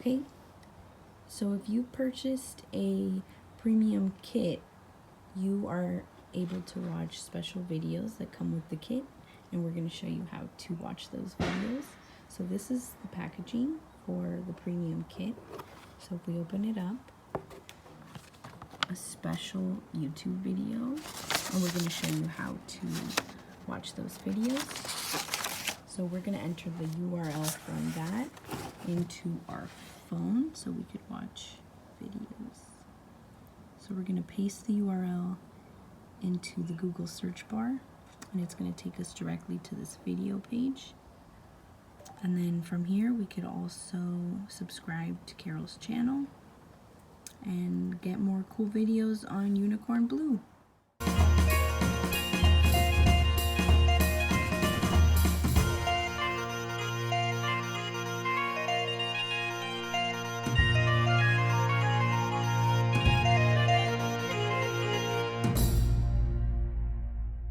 Okay, so if you purchased a premium kit, you are able to watch special videos that come with the kit, and we're going to show you how to watch those videos. So this is the packaging for the premium kit. So if we open it up, a special YouTube video, and we're going to show you how to watch those videos. So we're going to enter the URL from that into our phone so we could watch videos. So we're going to paste the URL into the Google search bar, and it's going to take us directly to this video page. And then from here we could also subscribe to Carol's channel and get more cool videos on Unicorn Blue.